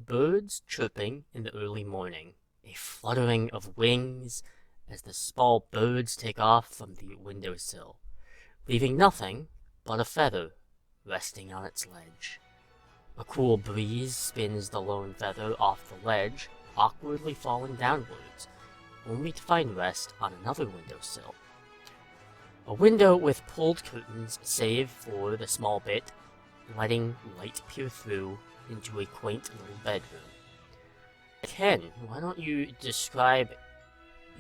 birds chirping in the early morning, a fluttering of wings as the small birds take off from the windowsill, leaving nothing but a feather resting on its ledge. A cool breeze spins the lone feather off the ledge, awkwardly falling downwards, only to find rest on another windowsill. A window with pulled curtains save for the small bit, letting light peer through into a quaint little bedroom. Ken, why don't you describe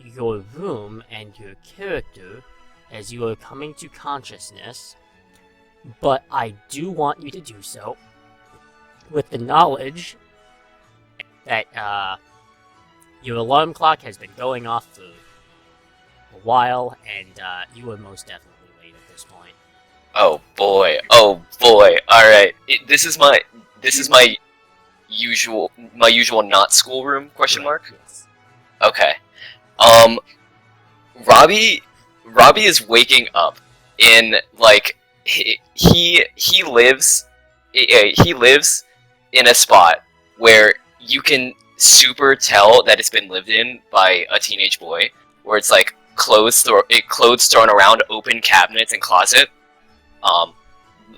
your room and your character as you are coming to consciousness, but I do want you to do so with the knowledge that your alarm clock has been going off for a while, and you are most definitely late at this point. Oh boy! All right, this is my usual not school room ? Yes. Okay. Robbie is waking up in like he lives in a spot where you can super tell that it's been lived in by a teenage boy, where it's like clothes thrown around open cabinets and closet,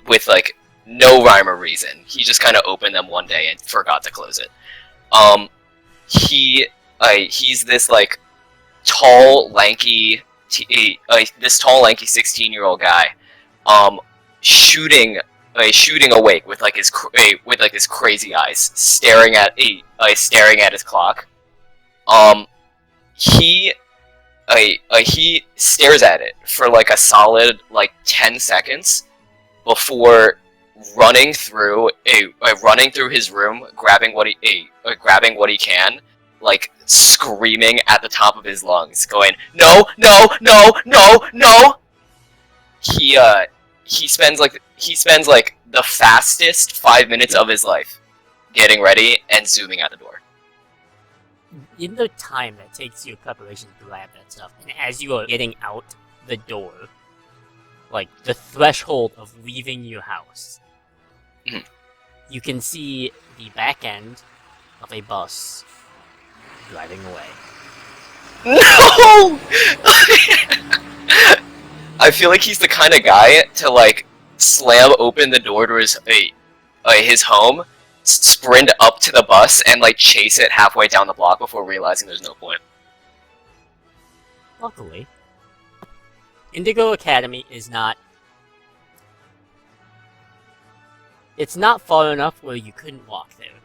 with like no rhyme or reason. He just kind of opened them one day and forgot to close it. He's this like tall, lanky 16-year-old guy, shooting awake with like his crazy eyes, staring at his clock. He stares at it for like a solid like 10 seconds before running through his room, grabbing what he can, like screaming at the top of his lungs, going, "No, no, no, no, no!" He spends like the fastest 5 minutes of his life getting ready and zooming out the door. In the time that takes your preparation to grab that stuff, and as you are getting out the door, like the threshold of leaving your house, you can see the back end of a bus driving away. No! I feel like he's the kind of guy to like slam open the door to his home, sprint up to the bus, and like chase it halfway down the block before realizing there's no point. Luckily, Indigo Academy is not... It's not far enough where you couldn't walk there.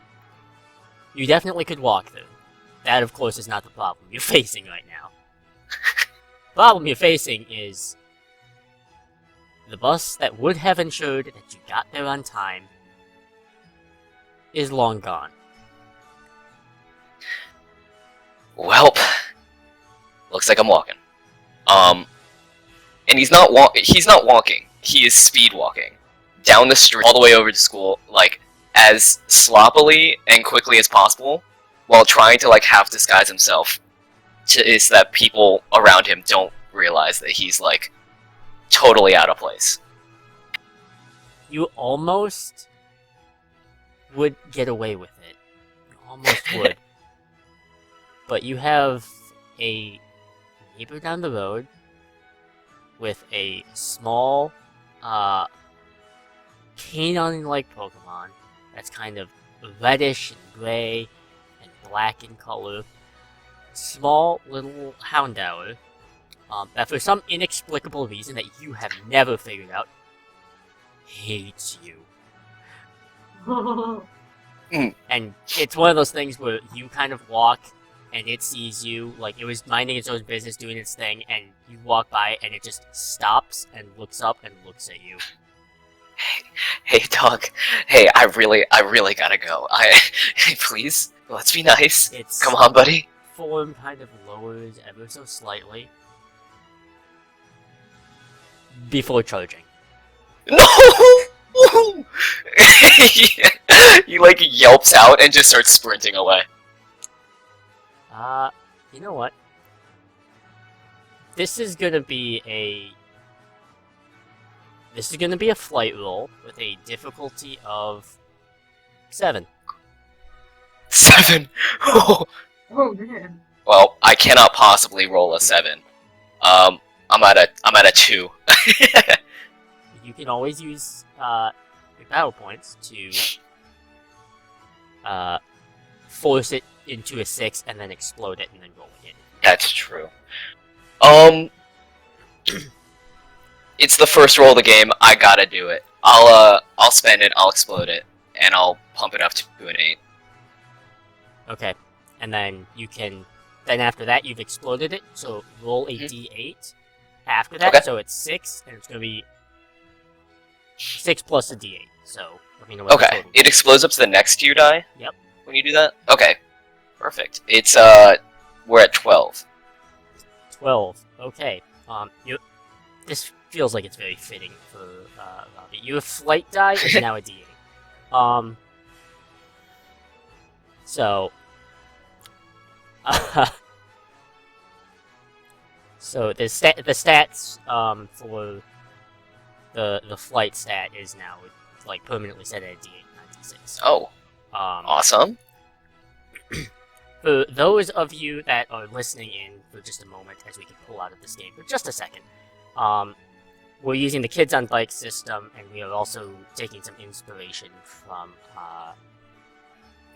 You definitely could walk there. That, of course, is not the problem you're facing right now. The problem you're facing is the bus that would have ensured that you got there on time is long gone. Welp, looks like I'm walking. And he's not walking. He is speed walking down the street all the way over to school, like as sloppily and quickly as possible, while trying to like half disguise himself, so that people around him don't realize that he's like totally out of place. You almost would get away with it. You almost would. But you have a neighbor down the road with a small, canine-like Pokemon that's kind of reddish and gray and black in color. Small little Houndour that for some inexplicable reason that you have never figured out, hates you. And it's one of those things where you kind of walk and it sees you, like it was minding its own business, doing its thing, and you walk by and it just stops and looks up and looks at you. Hey, dog. Hey, I really gotta go. Hey, please, let's be nice. Come on, buddy. Form kind of lowers ever so slightly before charging. No! He like yelps out and just starts sprinting away. You know what? This is gonna be a flight roll with a difficulty of 7. 7. Oh man. Well, I cannot possibly roll a 7. I'm at a 2. You can always use your battle points to force it into a 6 and then explode it and then roll it in. That's true. It's the first roll of the game. I gotta do it. I'll spend it. I'll explode it, and I'll pump it up to an 8. Okay, and then you can. Then after that, you've exploded it. So roll a d8 after that. Okay. So it's 6, and it's gonna be 6 plus a d8. So let me know what the Okay, total it is. explodes up to the next 2 die. Yep. When you do that. Okay, perfect. It's we're at 12. 12. Okay. This feels like it's very fitting for Robbie. Your flight die is now a d8. So. So the stats for the flight stat is now like permanently set at a d8, not d6. Oh, awesome. For those of you that are listening in for just a moment, as we can pull out of this game for just a second, we're using the Kids on Bikes system, and we are also taking some inspiration from,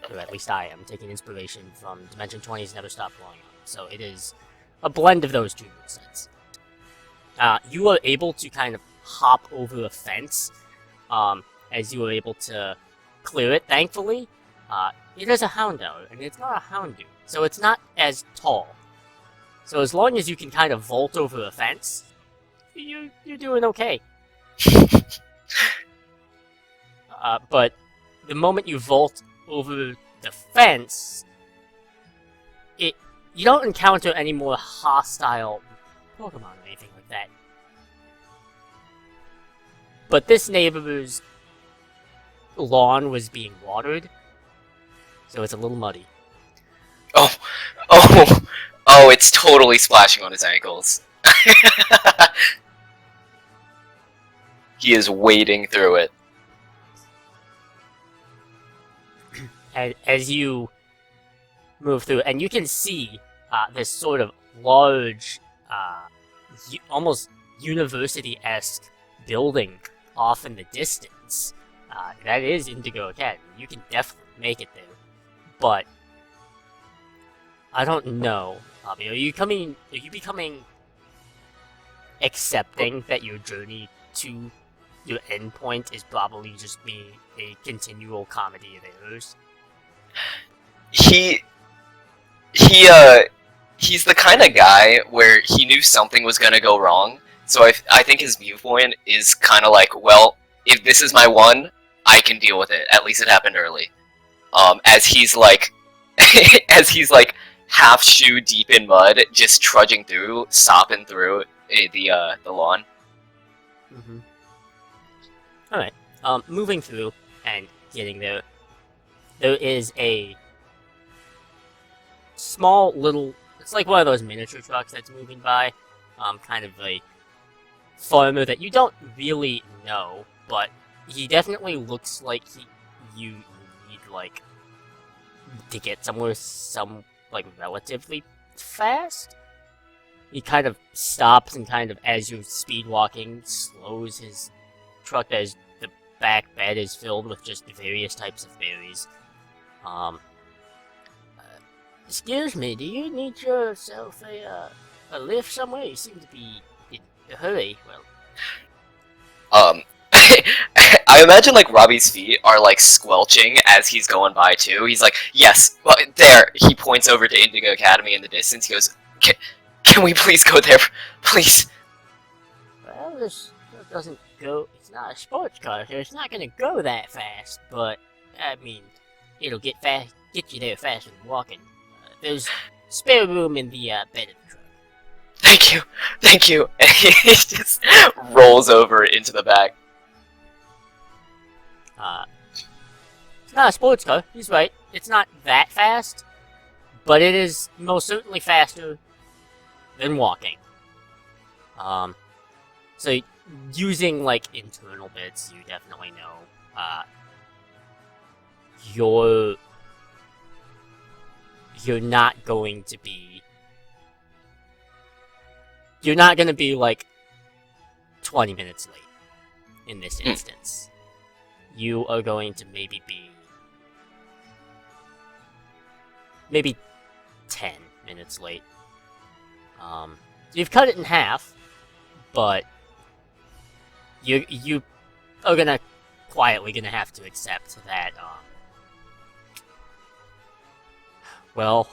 or at least I am, taking inspiration from Dimension 20's Never Stop Growing Up. So it is a blend of those two movesets. You are able to kind of hop over a fence, as you were able to clear it, thankfully. It is a Houndour, and it's not a Houndour, so it's not as tall. So as long as you can kind of vault over a fence, you're doing okay. But the moment you vault over the fence, you don't encounter any more hostile Pokemon or anything like that. But this neighbor's lawn was being watered, so it's a little muddy. Oh, it's totally splashing on his ankles. He is wading through it. As you move through, and you can see this sort of large, almost university-esque building off in the distance. That is Indigo Academy. You can definitely make it there. But I don't know, Robbie. Are you becoming accepting that your journey to your endpoint is probably just being a continual comedy of errors? He's the kind of guy where he knew something was gonna go wrong, so I think his viewpoint is kind of like, well, if this is my one, I can deal with it. At least it happened early. As he's like half shoe deep in mud, just trudging through, sopping through the lawn. Mm-hmm. Alright, moving through and getting there, there is a small little, it's like one of those miniature trucks that's moving by, kind of a farmer that you don't really know, but he definitely looks like you need, like, to get somewhere relatively fast. He kind of stops and kind of, as you're speed walking, slows his truck as the back bed is filled with just various types of berries. Excuse me, do you need yourself a lift somewhere? You seem to be in a hurry. Well, I imagine like Robbie's feet are like squelching as he's going by too. He's like, yes, well, there. He points over to Indigo Academy in the distance. He goes, can we please go there, please? well, this doesn't go. It's not a sports car, so it's not gonna go that fast. But I mean, it'll get you there faster than walking. There's spare room in the bed of the truck. Thank you. And he just rolls over into the back. It's not a sports car. He's right. It's not that fast, but it is most certainly faster than walking. So using like internal bits, you definitely know your you're not going to be... You're not going to be, like, 20 minutes late in this instance. You are going to maybe be... maybe 10 minutes late. You've cut it in half, but you are quietly gonna have to accept that, well,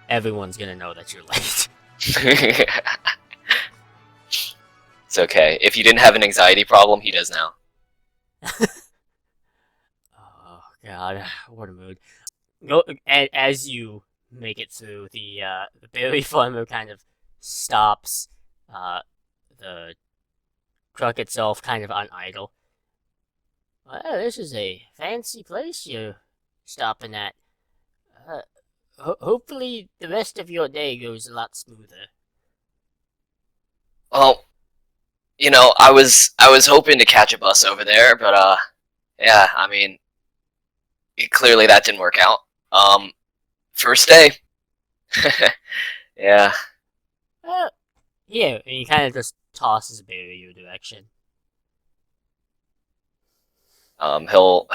everyone's gonna know that you're late. It's okay. If you didn't have an anxiety problem, he does now. Oh god, what a mood. Go, as you make it through, the berry farmer kind of stops, the truck itself kind of on idle. Well, this is a fancy place you're stopping at. Hopefully the rest of your day goes a lot smoother. Well, you know, I was hoping to catch a bus over there, but yeah, I mean, clearly that didn't work out. First day. Yeah. Here, and he kind of just tosses a berry your direction. He'll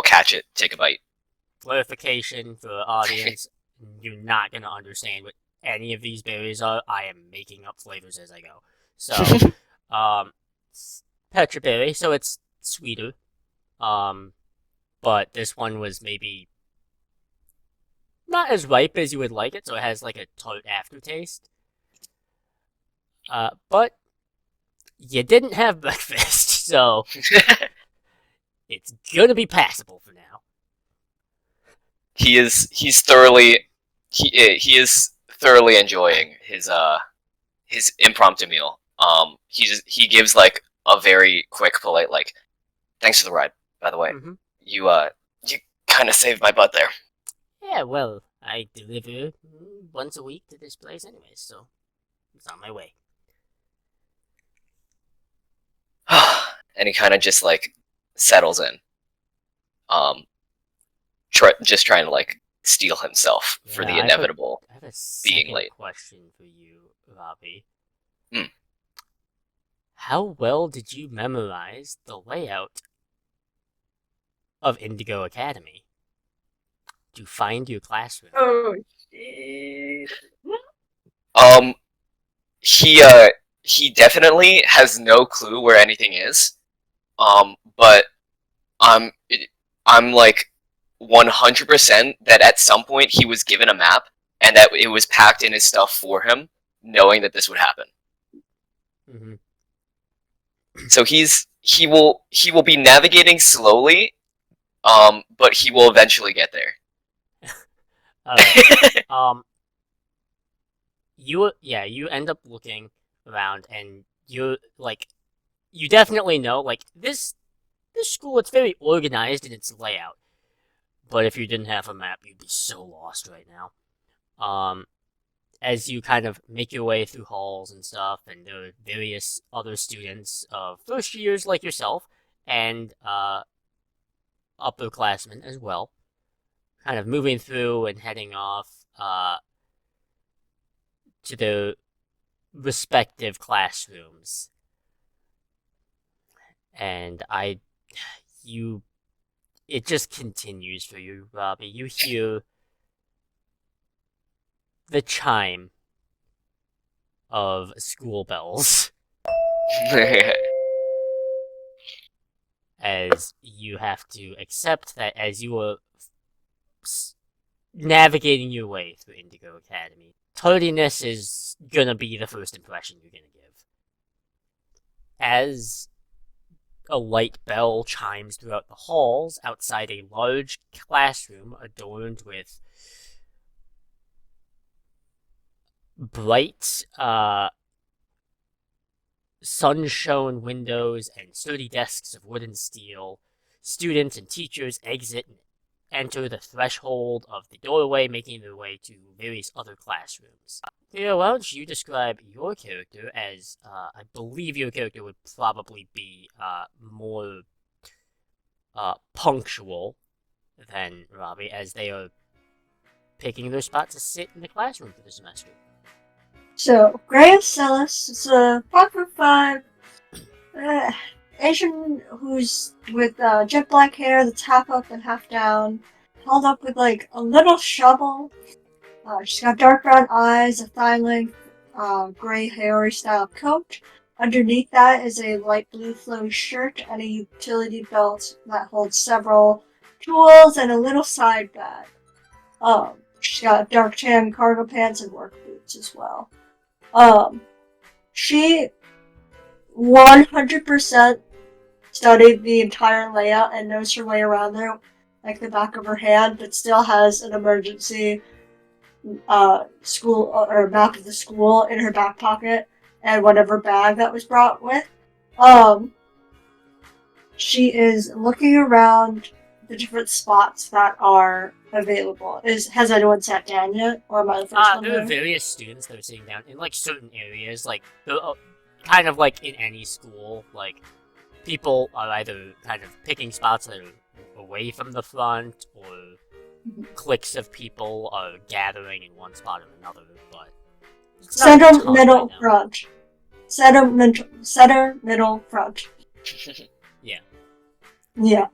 catch it, take a bite. Clarification for the audience, you're not gonna understand what any of these berries are. I am making up flavors as I go. So, Petra berry, so it's sweeter. But this one was maybe not as ripe as you would like it, so it has like a tart aftertaste. But you didn't have breakfast, so it's gonna be passable for now. He is thoroughly enjoying his impromptu meal. He gives like a very quick, polite like, thanks for the ride, by the way. Mm-hmm. You kind of saved my butt there. Yeah, well, I deliver once a week to this place anyway, so it's on my way. And he kind of just like settles in. Just trying to like steel himself for the inevitable I have a being late. Question for you, Robbie. Hmm. How well did you memorize the layout of Indigo Academy to find your classroom? Oh shit. He definitely has no clue where anything is. But I'm like 100% that at some point he was given a map and that it was packed in his stuff for him, knowing that this would happen. Mm-hmm. So he will be navigating slowly, but he will eventually get there. You end up looking around, and you definitely know, like, this school, it's very organized in its layout. But if you didn't have a map, you'd be so lost right now. As you kind of make your way through halls and stuff, and there are various other students of first years like yourself, and upperclassmen as well, kind of moving through and heading off to their respective classrooms. And it just continues for you, Robbie. You hear the chime of school bells as you have to accept that as you are navigating your way through Indigo Academy, tardiness is gonna be the first impression you're gonna give. As a light bell chimes throughout the halls outside a large classroom adorned with bright, sun-shone windows and sturdy desks of wood and steel. Students and teachers exit and enter the threshold of the doorway, making their way to various other classrooms. Theo, why don't you describe your character as, I believe your character would probably be more punctual than Robbie, as they are picking their spot to sit in the classroom for the semester. So, Greya Celis is a 5'5", Asian who's with jet black hair that's half up and half down, held up with like a little shovel. She's got dark brown eyes, a thigh-length gray hairy style coat. Underneath that is a light blue flowy shirt and a utility belt that holds several tools and a little side bag. She's got dark tan cargo pants and work boots as well. She 100% studied the entire layout and knows her way around there like the back of her hand, but still has an emergency school or map of the school in her back pocket and whatever bag that was brought with. She is looking around the different spots that are available. Has anyone sat down yet, or am I the first one There there? are various students that are sitting down in like certain areas, like kind of like in any school. Like people are either kind of picking spots that are away from the front, or cliques of people are gathering in one spot or another. But it's not a Center, ton middle, right now. front. Center, middle, front. Yeah. Yeah.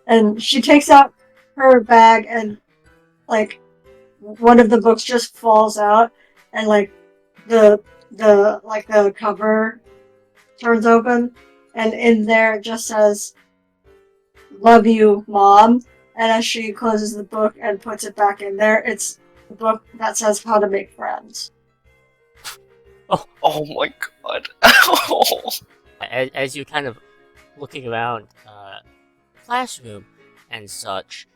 And she takes out her bag and, like, one of the books just falls out and, like, the cover turns open and in there it just says, "Love you, Mom." And as she closes the book and puts it back in there, it's the book that says How to Make Friends. Oh my god. As you're kind of looking around classroom and such,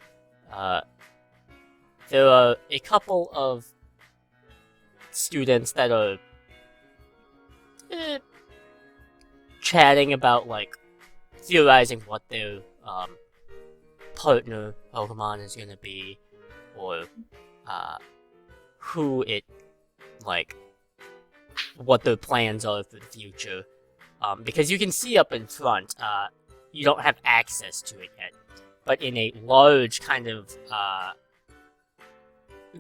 there are a couple of students that are chatting about, like, theorizing what their partner Pokemon is gonna be, or who it, like, what their plans are for the future. Because you can see up in front, you don't have access to it yet, but in a large kind of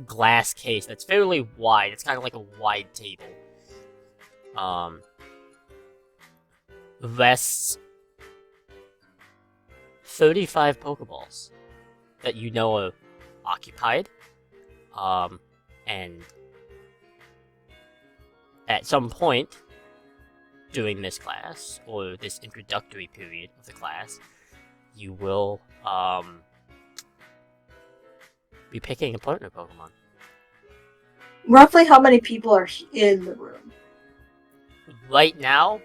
glass case that's fairly wide, it's kind of like a wide table, rests 35 Pokeballs that you know are occupied, and at some point during this class, or this introductory period of the class, you will be picking a partner Pokemon. Roughly how many people are in the room? Right now,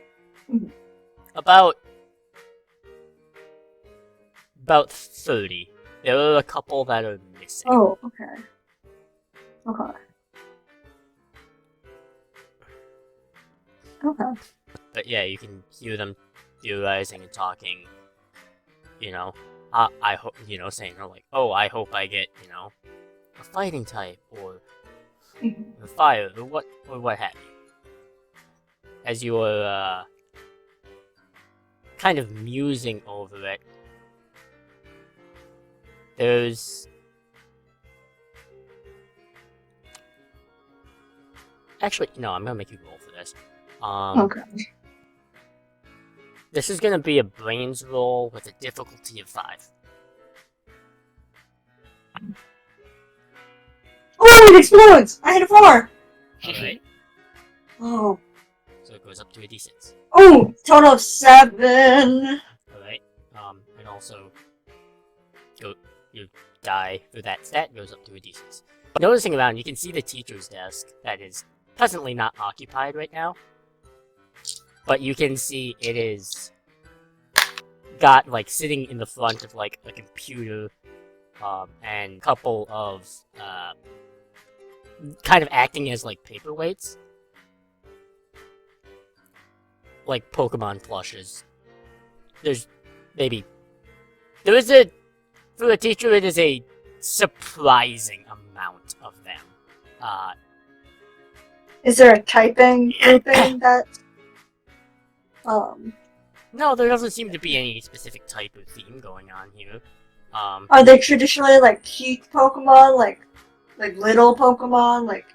Mhm. about 30. There are a couple that are missing. Oh, okay. Okay. Okay. But yeah, you can hear them theorizing and talking. You know, I hope, saying, like, oh, I hope I get, a fighting type, or a fire, or what have you. As you are kind of musing over it, there's actually, no, I'm gonna make you roll for this. Okay. This is gonna be a brains roll with a difficulty of 5. Oh, it explodes! I hit a 4! Alright, Oh. so it goes up to a d6. Oh, total of 7! Alright, and also, your die for that stat goes up to a d6. Noticing around, you can see the teacher's desk that is presently not occupied right now, but you can see it is got, like, sitting in the front of, like, a computer, and a couple of, kind of acting as, like, paperweights. Like Pokemon plushes. For a teacher, it is a surprising amount of them. Is there a typing grouping that... No, there doesn't seem to be any specific type of theme going on here. Are they traditionally, like, Teeth Pokemon? Like, Like little Pokemon, like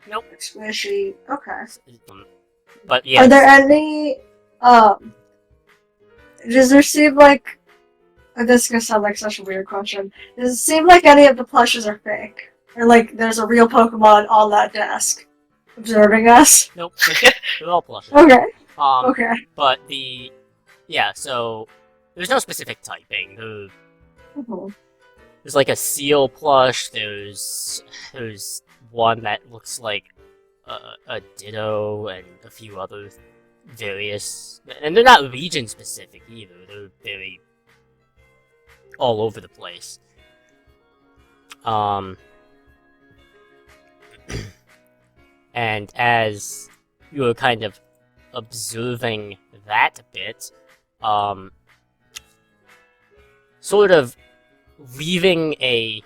Nope. squishy. Okay. But yes. Are there any? Does there seem like? This is gonna sound like such a weird question. Does it seem like any of the plushes are fake, or like there's a real Pokemon on that desk observing us? Nope. They're all plushes. Okay. Um, Okay. But so there's no specific typing. Mhm. There's like a seal plush. There's one that looks like a Ditto, and a few other various, and they're not region specific either. They're very all over the place. And as you were kind of observing that bit, sort of leaving a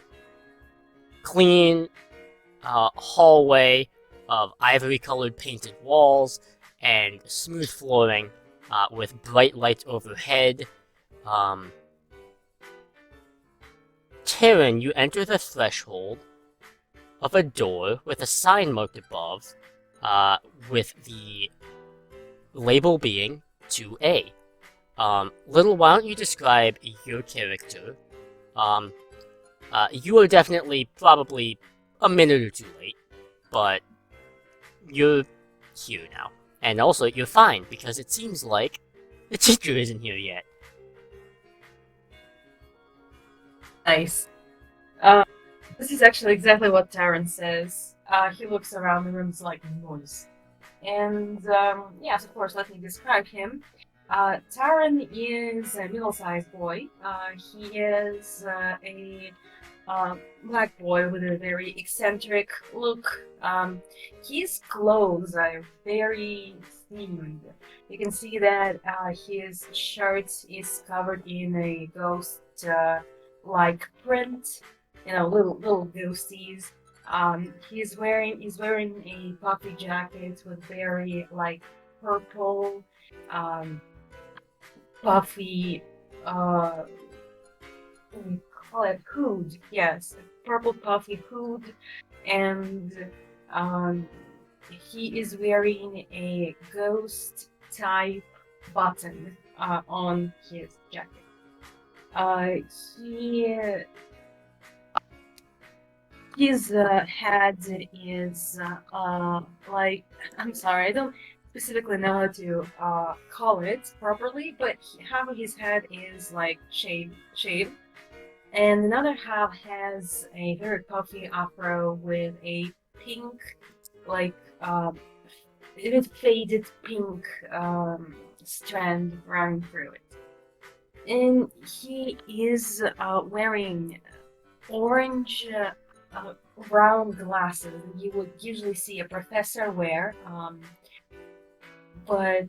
clean hallway of ivory-colored painted walls and smooth flooring with bright light overhead. Taron, you enter the threshold of a door with a sign marked above, with the label being 2A. Little, why don't you describe your character? You are definitely probably a minute or two late, but you're here now. And also, you're fine, because it seems like the teacher isn't here yet. Nice. This is actually exactly what Taron says. He looks around the room like noise. And, yes, of course, let me describe him. Taron is a middle-sized boy. He is a black boy with a very eccentric look. His clothes are very themed. You can see that his shirt is covered in a ghost like print, little ghosties. He's wearing a puffy jacket with very purple, puffy, what do you call it, hood? Yes, purple puffy hood, and he is wearing a ghost type button on his jacket. His head is I'm sorry, I don't specifically know how to call it properly, but half of his head is shaved, and another half has a very puffy afro with a pink, even faded pink strand running through it. And he is wearing orange round glasses that you would usually see a professor wear, but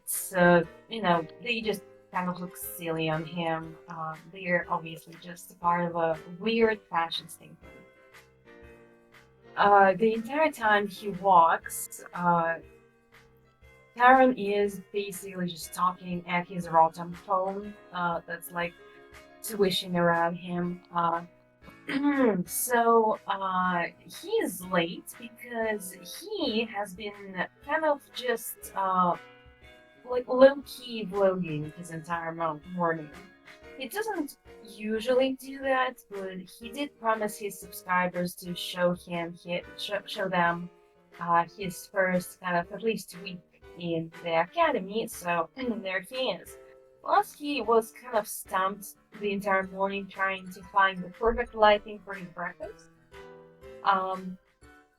they just kind of look silly on him. They're obviously just part of a weird fashion statement. The entire time he walks, Taron is basically just talking at his Rotom phone that's swishing around him. So he is late because he has been kind of just low-key vlogging his entire morning. He doesn't usually do that, but he did promise his subscribers to show them his first kind of at least week in the academy, so there he is. Plus, he was kind of stumped the entire morning trying to find the perfect lighting for his breakfast.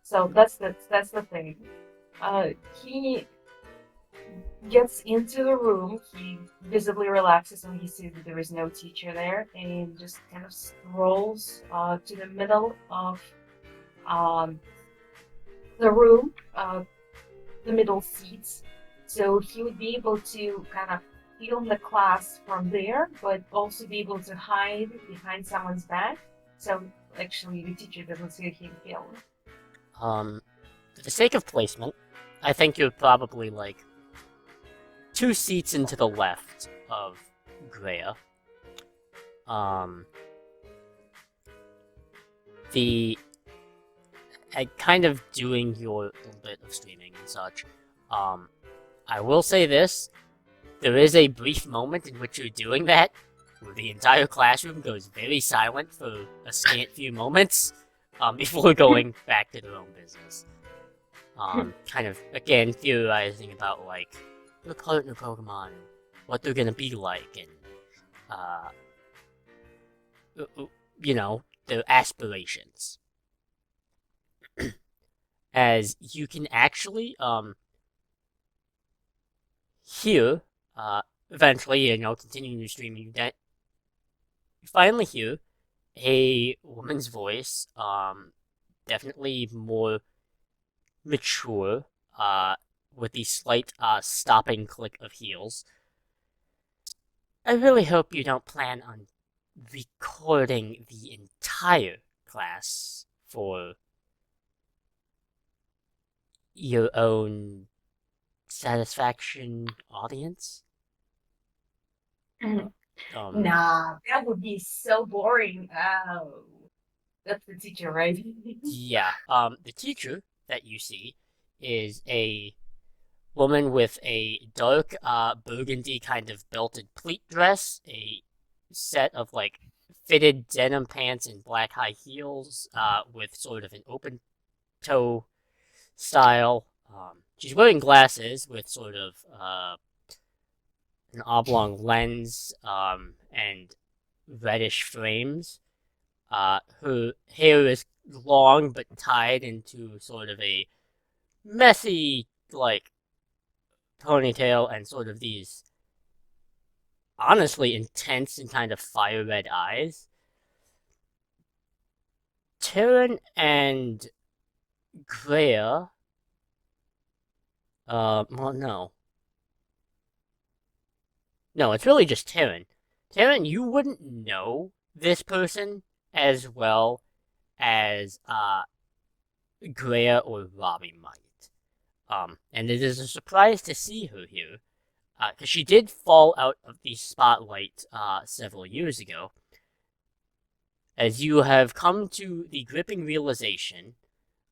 So that's the thing. He gets into the room. He visibly relaxes when he sees that there is no teacher there, and just kind of strolls to the middle of the room, the middle seats. So he would be able to kind of film the class from there, but also be able to hide behind someone's back, so actually the teacher doesn't see him film. For the sake of placement, I think you're probably 2 seats into the left of Greya. kind of doing your little bit of streaming and such. I will say this: there is a brief moment in which you're doing that, where the entire classroom goes very silent for a scant few moments, before going back to their own business. Kind of again theorizing about like the partner Pokemon and what they're gonna be like, and their aspirations. As you can actually hear eventually, continuing your streaming, that you finally hear a woman's voice, definitely more mature, with the slight stopping click of heels. I really hope you don't plan on recording the entire class for your own satisfaction audience. Nah, that would be so boring. Oh, that's the teacher, right? Yeah. The teacher that you see is a woman with a dark burgundy kind of belted pleat dress, a set of like fitted denim pants and black high heels, with sort of an open toe style. She's wearing glasses with sort of an oblong lens, and reddish frames. Her hair is long but tied into sort of a messy, like, ponytail, and sort of these honestly intense and kind of fire red eyes. Taron and Greya. Well, no. No, it's really just Taron. Taron, you wouldn't know this person as well as Greya or Robbie might. And it is a surprise to see her here, because she did fall out of the spotlight several years ago, as you have come to the gripping realization.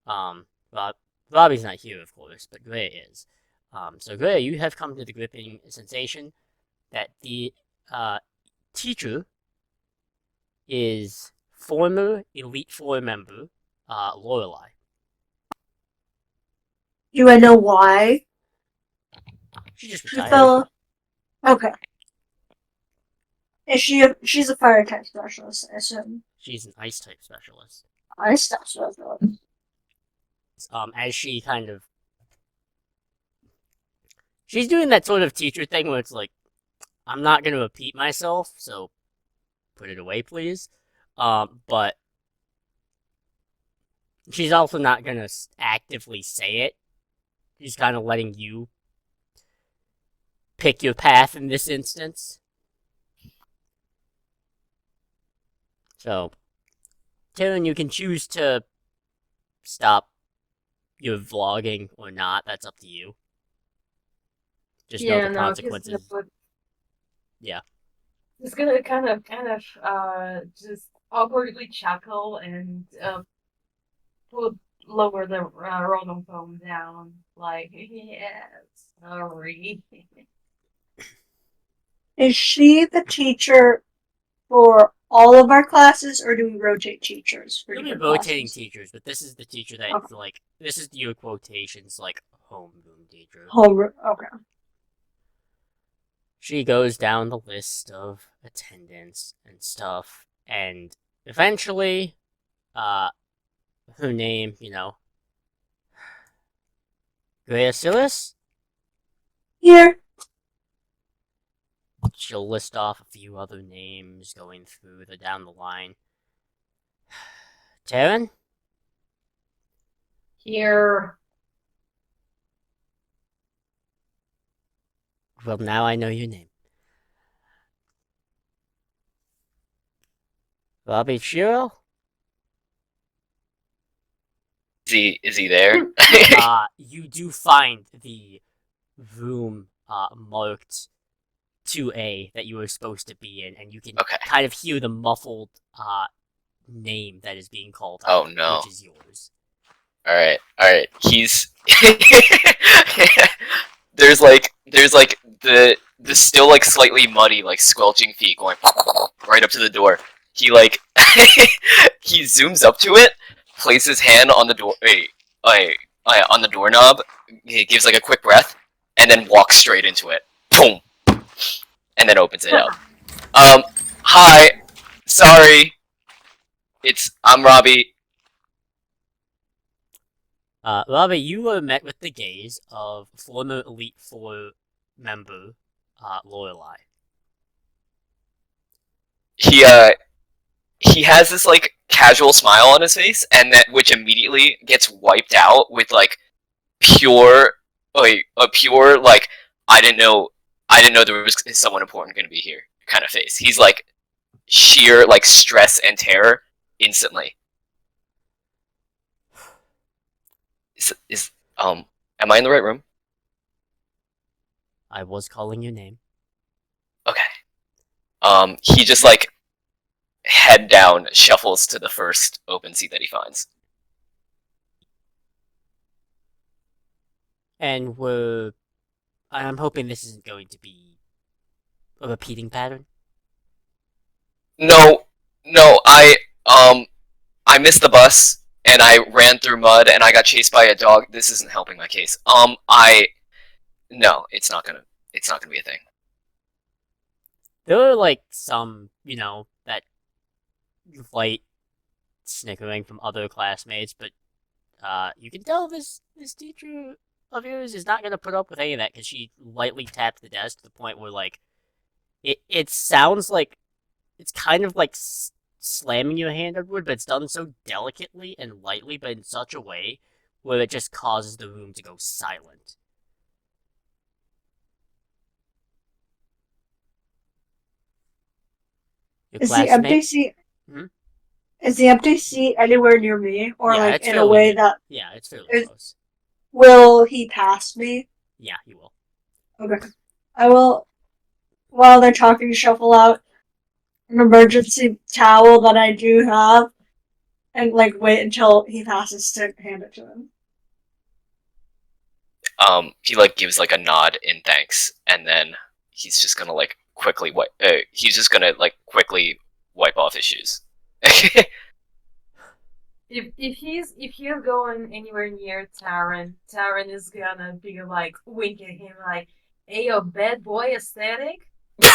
Robbie's not here, of course, but Greya is. So Greya, you have come to the gripping sensation that the teacher is former Elite Four member Lorelei. Do I know why? She just She retired. fell. Okay. Is she's a fire type specialist, I assume. She's an ice type specialist. Ice specialist. As she kind of, she's doing that sort of teacher thing where it's like, I'm not gonna repeat myself, so put it away, please. But she's also not gonna actively say it. She's kind of letting you pick your path in this instance. So, Taron, you can choose to stop your vlogging or not. That's up to you. Just know the consequences. Yeah. It's gonna kind of just awkwardly chuckle and lower the rolling phone down, like, yeah, sorry. Is she the teacher for all of our classes, or do we rotate teachers for You'll be different rotating classes? teachers, but this is the teacher that, Okay. like, this is your quotations, like, homeroom teacher. Homeroom. Okay. She goes down the list of attendance and stuff, and eventually, her name, Greya Silas? Here. She'll list off a few other names going through down the line. Taron? Here. Well, now I know your name. Robbie Shiro? Is he there? You do find the room marked 2A that you were supposed to be in, and you can kind of hear the muffled name that is being called out, Oh no. which is yours. Alright. He's there's the still like slightly muddy, like squelching feet going right up to the door. He like he zooms up to it, places his hand on the door on the doorknob, he gives like a quick breath, and then walks straight into it. Boom! And then opens it up. Hi. Sorry. I'm Robbie. Robbie, you were met with the gaze of former Elite Four member, Lorelei. He has this like casual smile on his face, and that which immediately gets wiped out with like pure like I didn't know there was someone important going to be here kind of face. He's like sheer like stress and terror instantly. Am I in the right room? I was calling your name. Okay. He just like head down shuffles to the first open seat that he finds. And I'm hoping this isn't going to be a repeating pattern. No, I missed the bus and I ran through mud and I got chased by a dog. This isn't helping my case. No, it's not gonna be a thing. There are like some, that light snickering from other classmates, but you can tell this teacher of yours is not gonna put up with any of that because she lightly tapped the desk to the point where like it sounds like it's kind of like slamming your hand on wood, but it's done so delicately and lightly, but in such a way where it just causes the room to go silent. Your Is the empty seat? Is the empty seat anywhere near me, or Yeah, like it's in a fairly way near. that Yeah, it's fairly close. will he pass me? Yeah, he will. Okay, I will. While they're talking, shuffle out an emergency towel that I do have, and like wait until he passes to hand it to him. He like gives like a nod in thanks, and then he's just gonna like quickly wipe. He's just gonna like quickly wipe off his shoes. If he's going anywhere near Taron is gonna be like wink at him like, "Hey, yo, bad boy aesthetic." That's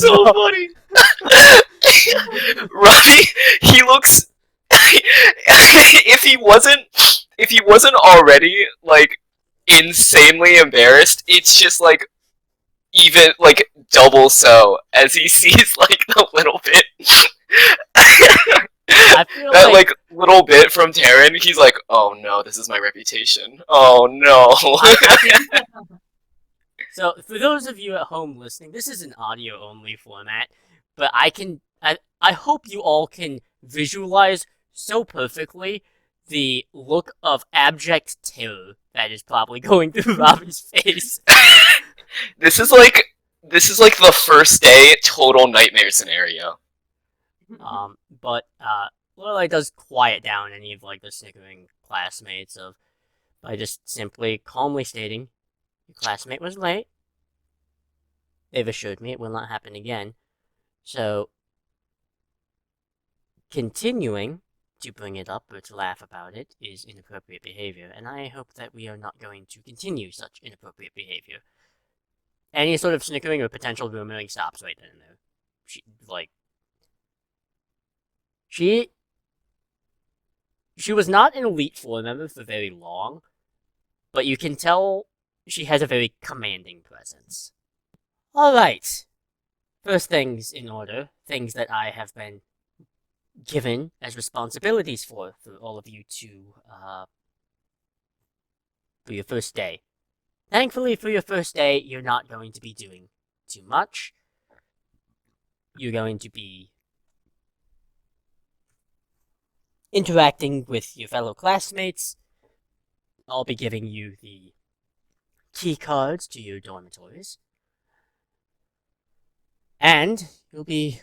so no. funny. Robbie, he looks. if he wasn't already like insanely embarrassed, it's just like even like double so as he sees like the little bit. I feel that like little bit from Taron, he's like, oh no, this is my reputation. Oh no. So, for those of you at home listening, this is an audio-only format, but I hope you all can visualize so perfectly the look of abject terror that is probably going through Robbie's face. This is like the first day total nightmare scenario. But Lorelei does quiet down any of like the snickering classmates by just simply calmly stating, "Your classmate was late. They've assured me it will not happen again. So, continuing to bring it up or to laugh about it is inappropriate behavior, and I hope that we are not going to continue such inappropriate behavior." Any sort of snickering or potential rumoring stops right then and there. She was not an Elite Four member for very long, but you can tell she has a very commanding presence. Alright. First things in order, things that I have been given as responsibilities for all of you to, for your first day. Thankfully, for your first day, you're not going to be doing too much. You're going to be interacting with your fellow classmates. I'll be giving you the key cards to your dormitories. And you'll be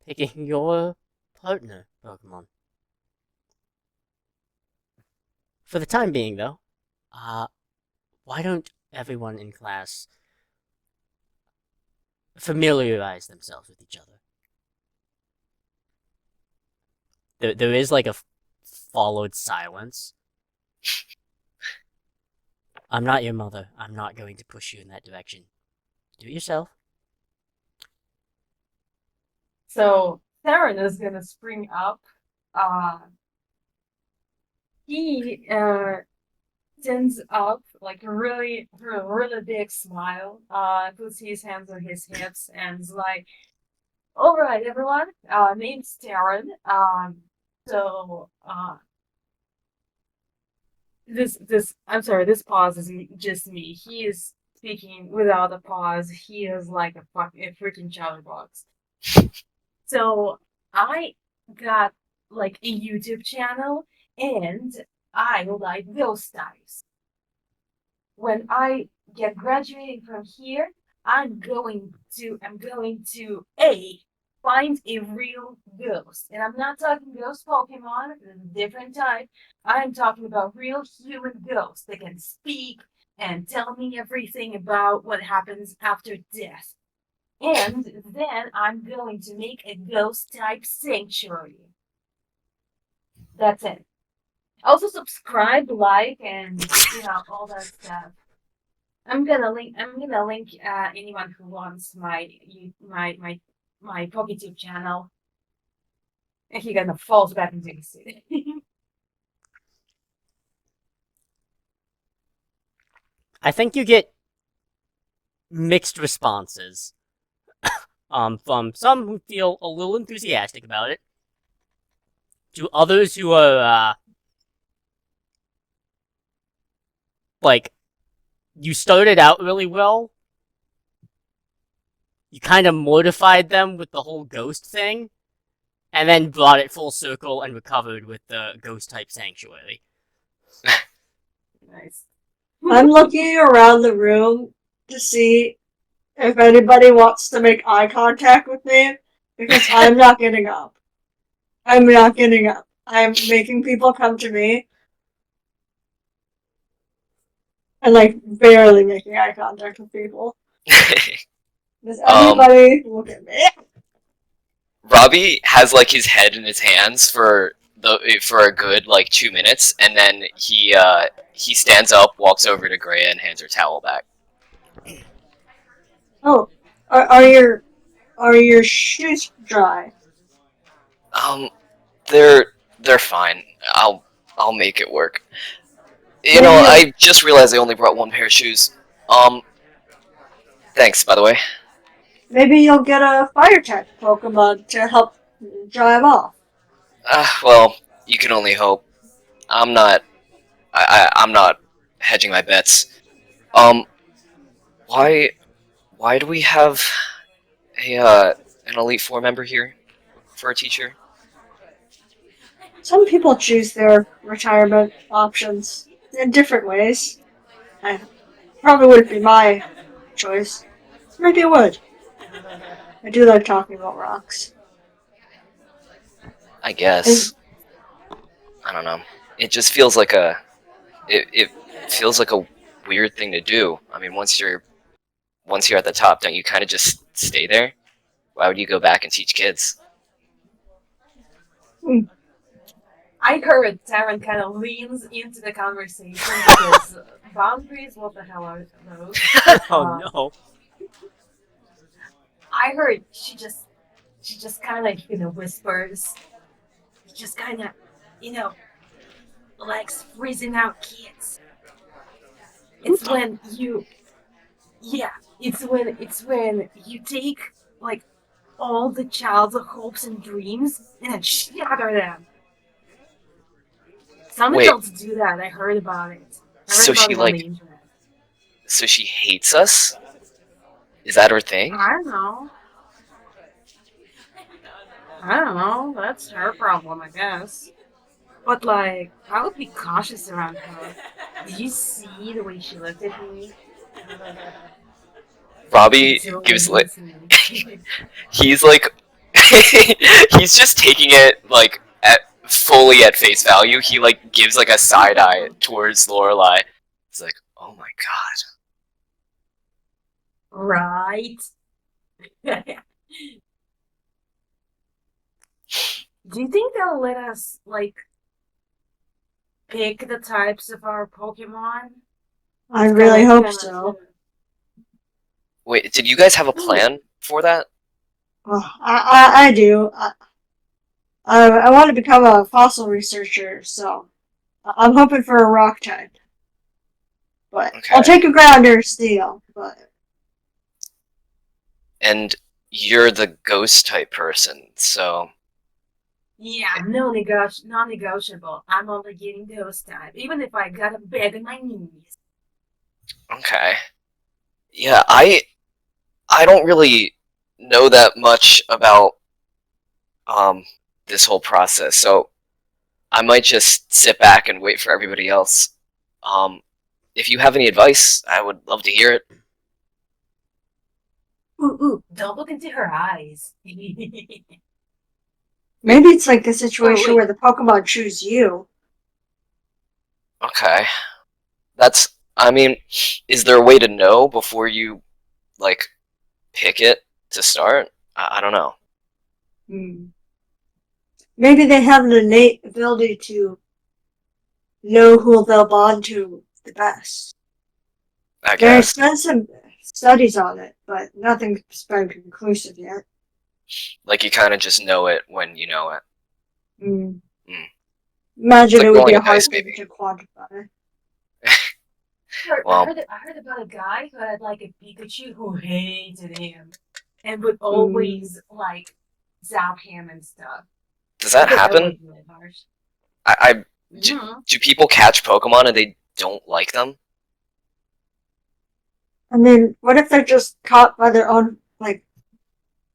picking your partner Pokemon. For the time being, though, why don't everyone in class familiarize themselves with each other? There is like a followed silence. I'm not your mother. I'm not going to push you in that direction. Do it yourself. So Taron is gonna spring up. He turns up like a really big smile. Puts his hands on his hips and is like, "All right, everyone. Name's Taron. So this I'm sorry. This pause is just me. He is speaking without a pause. He is like a freaking chatterbox. So I got like a YouTube channel and I like ghost types. When I get graduating from here, I'm going to find a real ghost. And I'm not talking ghost Pokemon, it's a different type. I'm talking about real human ghosts that can speak and tell me everything about what happens after death. And then I'm going to make a ghost type sanctuary. That's it. Also subscribe, like, and all that stuff. I'm gonna link anyone who wants my PokeTube channel. And he gonna falls back into his seat. I think you get mixed responses. From some who feel a little enthusiastic about it, to others who are, like, you started out really well, you kind of mortified them with the whole ghost thing, and then brought it full circle and recovered with the ghost-type sanctuary. Nice. I'm looking around the room to see if anybody wants to make eye contact with me, because I'm not getting up. I'm not getting up. I'm making people come to me. And like barely making eye contact with people. Does anybody look at me? Robbie has like his head in his hands for a good like 2 minutes, and then he stands up, walks over to Greya, and hands her towel back. Oh, are your shoes dry? They're fine. I'll make it work. You know, I just realized I only brought one pair of shoes. Thanks, by the way. Maybe you'll get a fire type Pokemon to help drive off. Well, you can only hope. I'm not hedging my bets. Why do we have an Elite Four member here for a teacher? Some people choose their retirement options in different ways. I probably wouldn't be my choice. Maybe it would. I do like talking about rocks. I guess. I don't know. It just feels like it feels like a weird thing to do. I mean, once you're at the top, don't you kind of just stay there? Why would you go back and teach kids? I heard Taron kind of leans into the conversation because boundaries, what the hell are those? Oh no. I heard she just kind of whispers. Just kind of, likes freezing out kids. It's when you, it's when you take like all the child's hopes and dreams and then shatter them. Some adults do that. I heard about it. So she so she hates us? Is that her thing? I don't know. That's her problem, I guess. But like, I would be cautious around her. Did you see the way she looked at me? Robbie gives like he's like He's just taking it like fully at face value. He like gives like a side eye towards Lorelai. It's like, oh my god. Right. Do you think they'll let us like pick the types of our Pokemon? I really hope Kinda so. Wait, did you guys have a plan for that? Oh, I do. I want to become a fossil researcher, so I'm hoping for a rock type. But Okay. I'll take a ground or steel. But And you're the ghost type person, so Yeah, non-negotiable. I'm only getting those type, even if I gotta beg on my knees. okay. Yeah, I don't really know that much about this whole process, so I might just sit back and wait for everybody else. If you have any advice, I would love to hear it. Ooh, don't look into her eyes. maybe it's like the situation wait. where the Pokemon choose you. Okay. I mean, is there a way to know before you, like, pick it to start? I don't know. Hmm. Maybe they have an innate ability to know who they'll bond to the best. I There's guess. been some studies on it, but nothing's been conclusive yet. Like, you kind of just know it when you know it. Mm. Mm. It's Imagine like it would be rolling a a dice, hard thing maybe. to quantify. Well, I heard about a guy who had like a Pikachu who hated him and would Mm. always like zap him and stuff. does that That happen? was really harsh. Do people catch Pokemon and they don't like them? I mean, what if they're just caught by their own, like,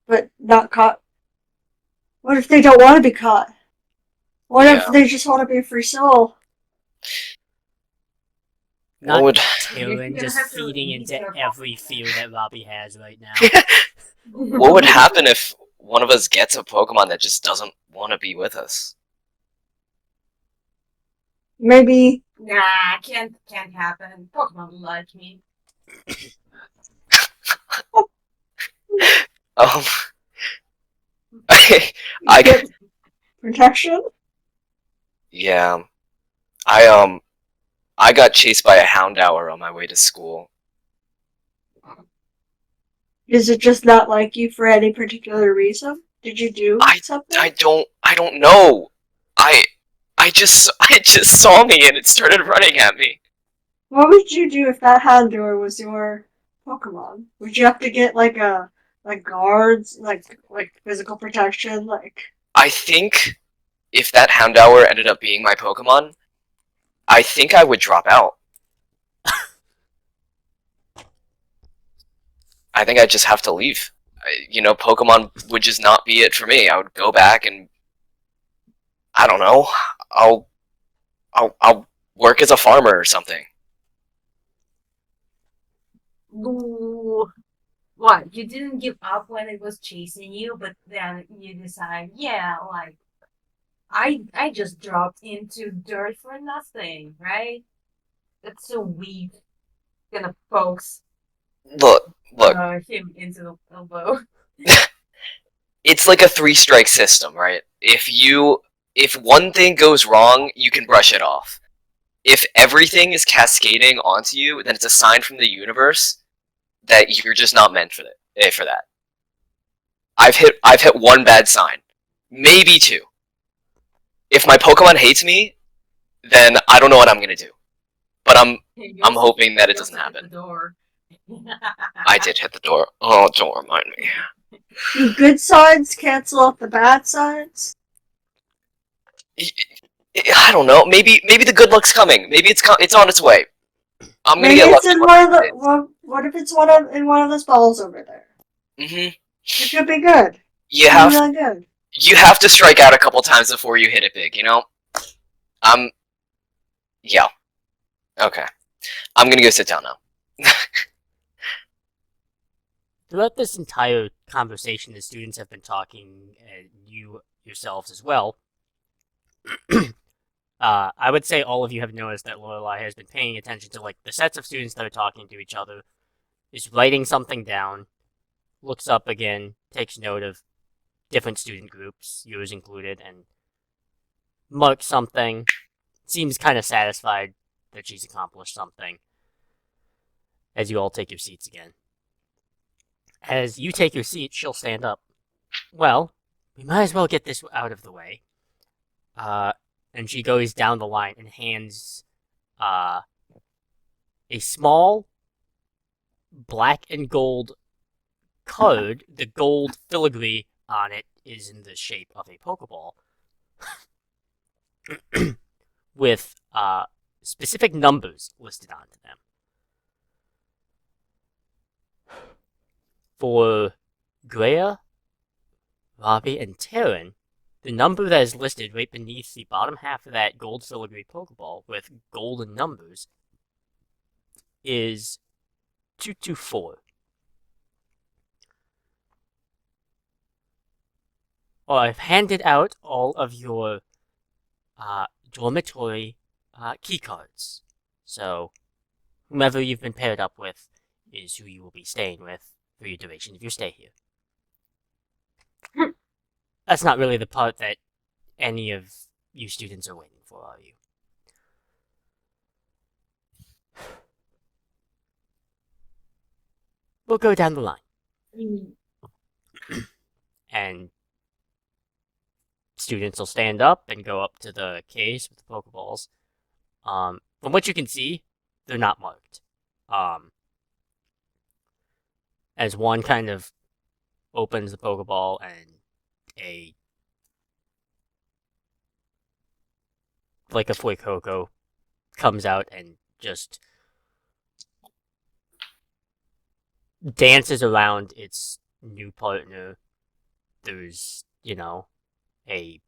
but not caught? What if they don't want to be caught? What if Yeah. they just want to be a free soul? What Not would Taron You're gonna just have to feeding be into careful. every fear that Robbie has right now. what would happen if one of us gets a Pokemon that just doesn't want to be with us? Maybe. Nah, can't happen. Pokemon like me. Um, I Get protection? yeah, I I got chased by a Houndour on my way to school. Does it just not like you for any particular reason? Did you do something? I don't know. I I just saw me and it started running at me. What would you do if that Houndour was your Pokemon? Would you have to get like guards, like physical protection, like I think if that Houndour ended up being my Pokemon, I think I would drop out. I think I'd just have to leave. Pokemon would just not be it for me. I would go back and I don't know. I'll I'll work as a farmer or something. Ooh. What? You didn't give up when it was chasing you, but then you decide, yeah, like I just dropped into dirt for nothing, right? That's so weak. Gonna pokes Look, him into the elbow. it's like a three-strike system, right? If one thing goes wrong, you can brush it off. If everything is cascading onto you, then it's a sign from the universe that you're just not meant for that. I've hit one bad sign, maybe two. If my Pokemon hates me, then I don't know what I'm gonna do. But I'm hoping that it doesn't happen. The door. I did hit the door. Oh, don't remind me. do good signs cancel out the bad signs? I don't know. Maybe the good luck's coming. Maybe it's on its way. I'm gonna Maybe get it's lucky. in one of the. What if it's in one of those balls over there? Mm-hmm. It could be good. You It could have be really good. you have to strike out a couple times before you hit it big. Yeah. Okay. I'm gonna go sit down now. throughout this entire conversation, the students have been talking, and you yourselves as well. I would say all of you have noticed that Lorelai has been paying attention to like the sets of students that are talking to each other, is writing something down, looks up again, takes note of different student groups, yours included, and marks something. Seems kind of satisfied that she's accomplished something. As you all take your seats again. As you take your seat, she'll stand up. Well, we might as well get this out of the way. And she goes down the line and hands a small black and gold card. The gold filigree on it is in the shape of a Pokeball. With specific numbers listed onto them. For Greya, Robbie, and Taron, the number that is listed right beneath the bottom half of that gold filigree Pokeball with golden numbers is 224. Well, I've handed out all of your dormitory key cards. So, whomever you've been paired up with is who you will be staying with for your duration of your stay here. That's not really the part that any of you students are waiting for, are you? We'll go down the line. And students will stand up and go up to the case with the Pokeballs. From what you can see, they're not marked. As one kind of opens the Pokeball and a Fuecoco comes out and just dances around its new partner. There's, a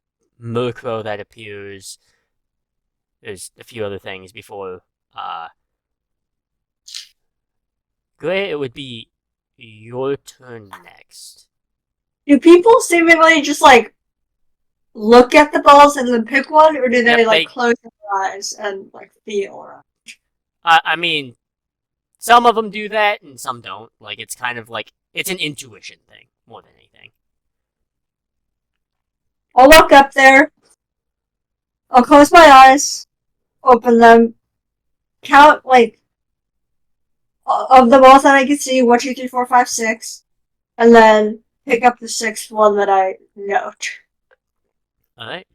Murkrow that appears. There's a few other things before, Greya, it would be your turn next. Do people seemingly just, look at the balls and then pick one, or do they, close their eyes and, feel around? I mean, some of them do that, and some don't. It's kind of it's an intuition thing, more than anything. I'll look up there. I'll close my eyes, open them, count, of the balls that I can see, 1, 2, 3, 4, 5, 6, and then pick up the 6th one that I note. Alright.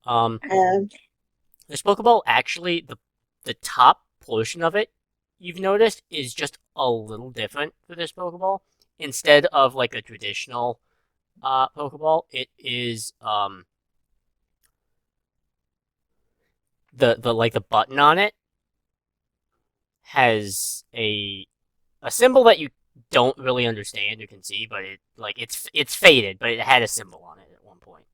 And this Pokeball, actually, the top portion of it, you've noticed, is just a little different for this Pokeball. Instead of, a traditional Pokeball, it is, the button on it has a symbol that you don't really understand or can see, but it's faded, but it had a symbol on it at one point.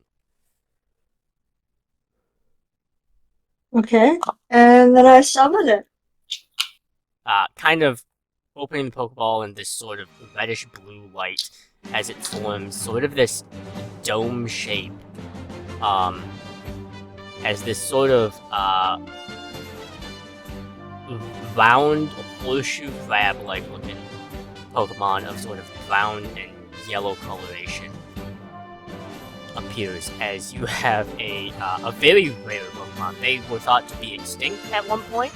Okay, and then I summon it. Kind of opening the Pokeball in this sort of reddish blue light as it forms sort of this dome shape. As this sort of round horseshoe crab-like looking Pokemon of sort of brown and yellow coloration appears as you have a very rare Pokemon. They were thought to be extinct at one point.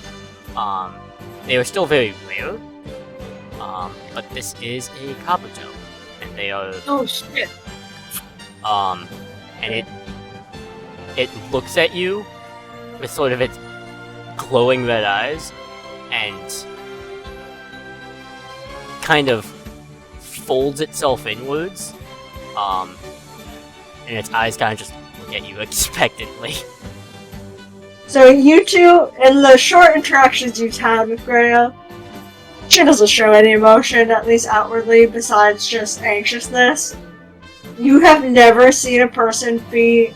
They are still very rare, but this is a Coppertail, and they are. Oh shit! And it looks at you with sort of its glowing red eyes, and kind of folds itself inwards, and its eyes kind of just look at you expectantly. So you two, in the short interactions you've had with Greya, she doesn't show any emotion, at least outwardly, besides just anxiousness. You have never seen a person be,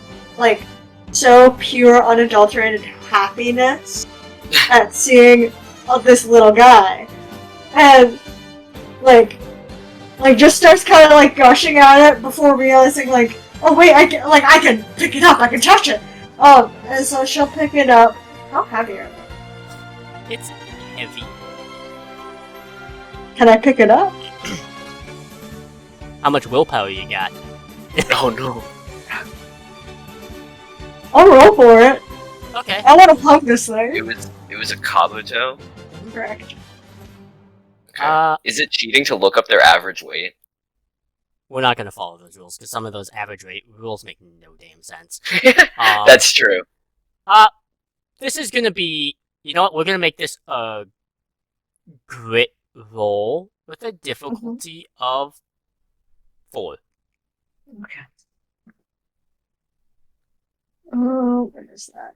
so pure, unadulterated happiness at seeing this little guy. And, Like, just starts kind of like gushing at it before realizing, like, oh wait, I can pick it up, I can touch it. And so she'll pick it up. How heavy are they? It's heavy. Can I pick it up? How much willpower you got? Oh no. I'll roll for it. Okay. I want to hug this thing. It was a Kabuto? Correct. Okay. Is it cheating to look up their average weight? We're not gonna follow those rules, because some of those average rate rules make no damn sense. That's true. This is gonna be... You know what? We're gonna make this a grit roll with a difficulty of 4. Okay. Oh, what is that?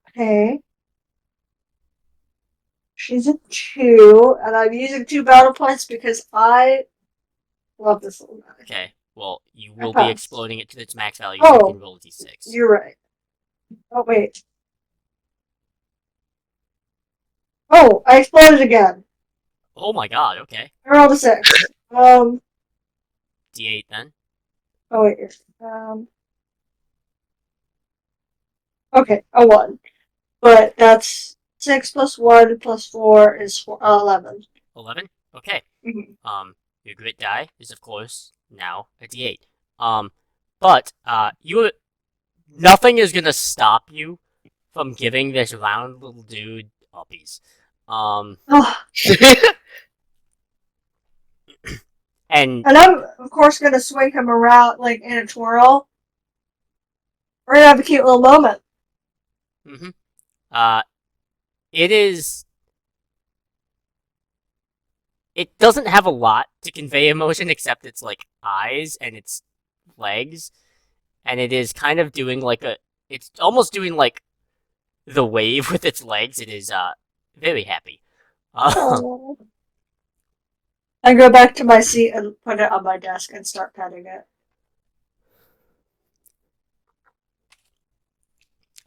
Okay. She's a 2, and I'm using 2 battle points because I love this little guy. Okay, well, you will passed. be exploding it to its max value, so you can roll a d6. You're right. Oh, wait. Oh, I exploded again. Oh my god, okay. I rolled a 6. D8 then. Oh, wait. Okay, a 1. But that's 6 plus 1 plus 4 is 11. 11? Okay. Mhm. Your grit die is, of course, now a d8. But, nothing is gonna stop you from giving this round little dude uppies. Oh, And and I'm, of course, gonna swing him around, like, in a twirl. We're gonna have a cute little moment. it doesn't have a lot to convey emotion except its, like, eyes and its legs. And it is kind of doing, like, it's almost doing, like, the wave with its legs. It is, very happy. Oh. I go back to my seat and put it on my desk and start petting it.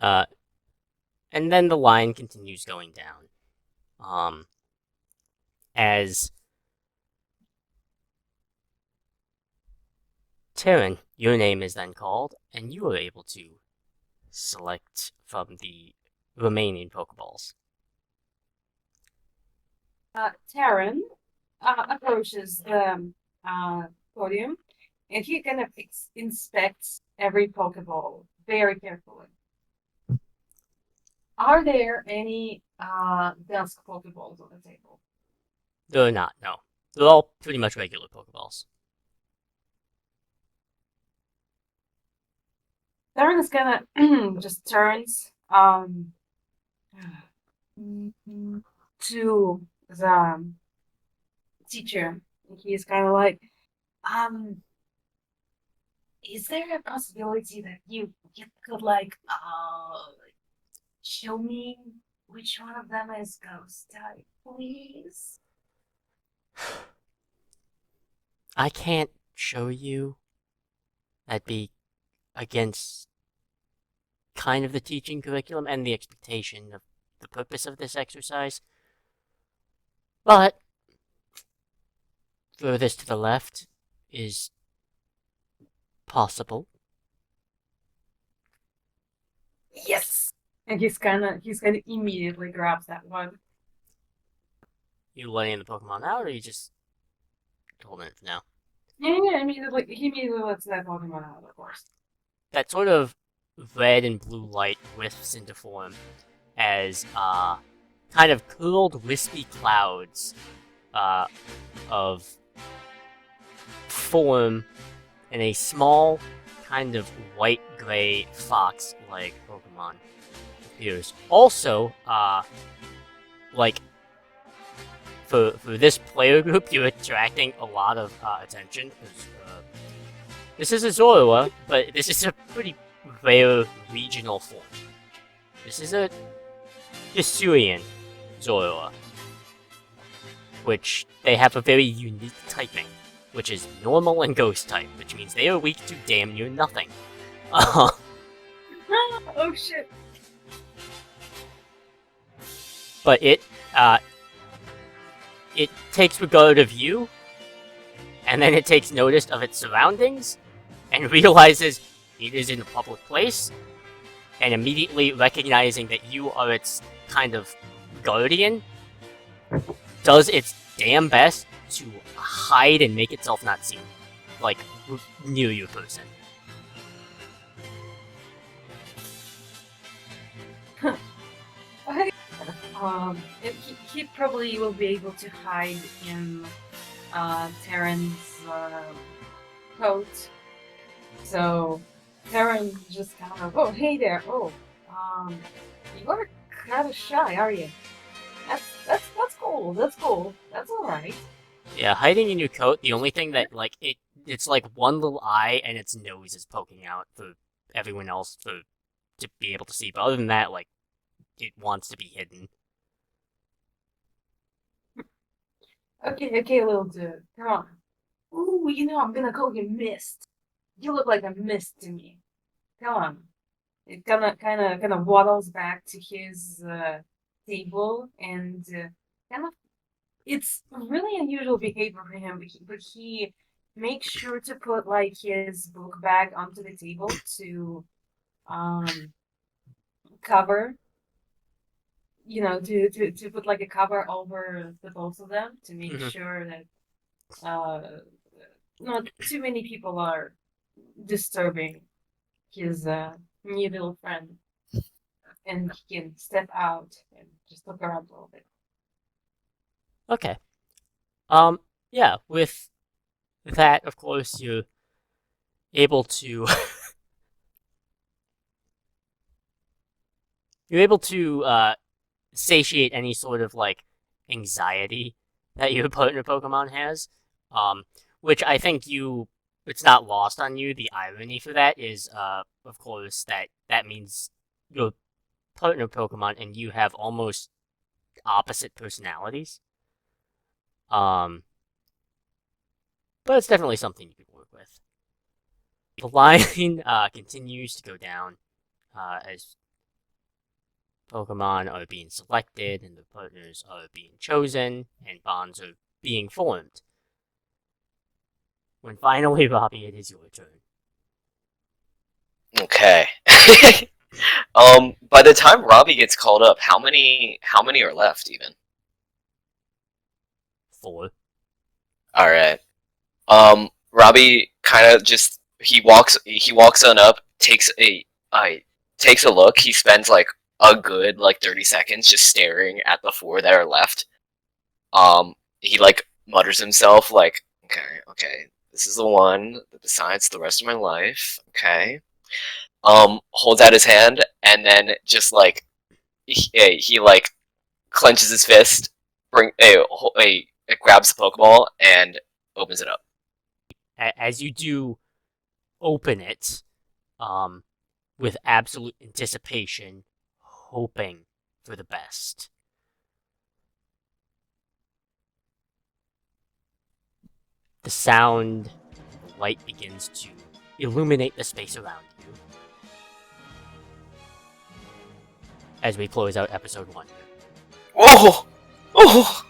And then the line continues going down. As Taron, your name is then called, and you are able to select from the remaining Pokeballs. Taron approaches the podium, and he kind of inspects every Pokeball very carefully. Are there any dusk Pokeballs on the table? They're not, no. They're all pretty much regular Pokeballs. Taron is gonna just turns to the teacher. He's kind of like, is there a possibility that you could like show me which one of them is ghost type, please? I can't show you. That'd be against kind of the teaching curriculum and the expectation of the purpose of this exercise. But furthest to the left is possible. Yes. And he's gonna immediately grabs that one. You letting the Pokemon out, or you just holding it for now? Yeah, immediately he immediately lets that Pokemon out, of course. That sort of red and blue light wisps into form as kind of curled, wispy clouds of form in a small, kind of white-gray fox-like Pokemon appears. Also, like, for this player group, you're attracting a lot of attention, because this is a Zorua, but this is a pretty rare regional form. This is a Hisuian Zorua, which they have a very unique typing, which is normal and ghost type, which means they are weak to damn near nothing. Oh shit. But it takes regard of you and then it takes notice of its surroundings and realizes it is in a public place, and immediately recognizing that you are its kind of guardian, does its damn best to hide and make itself not seen, like near your person. He probably will be able to hide in Taron's coat. So Taron just kind of, oh, hey there, oh, you are kind of shy, are you? That's cool. That's cool. That's all right. Yeah, hiding in your coat. The only thing that it's like one little eye and its nose is poking out for everyone else to be able to see. But other than that, like, it wants to be hidden. Okay, little dude, come on. Ooh, I'm gonna call you Mist. You look like a mist to me. Come on. It kind of waddles back to his table and kind of. It's really unusual behavior for him, but he makes sure to put like his book bag onto the table to cover. To put like a cover over the both of them to make sure that not too many people are disturbing his new little friend, and he can step out and just look around a little bit. Okay. Yeah, with that, of course, you're able to satiate any sort of like anxiety that your partner Pokemon has. Which I think it's not lost on you. The irony for that is, of course, that means your partner Pokemon and you have almost opposite personalities. But it's definitely something you can work with. The line continues to go down as Pokemon are being selected and the partners are being chosen and bonds are being formed. When finally, Robbie, it is your turn. Okay. By the time Robbie gets called up, how many are left even? 4. Alright. Robbie kind of just he walks on up, takes a look. He spends like a good 30 seconds just staring at the 4 that are left. He like mutters himself like, okay, this is the one that decides the rest of my life. Okay. Holds out his hand and then just like he like clenches his fist, grabs the Pokeball and opens it up. As you do open it, with absolute anticipation, hoping for the best. The sound, the light begins to illuminate the space around you. As we close out episode 1. Oh! Oh,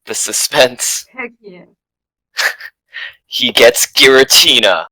The suspense. heck yeah. He gets Giratina.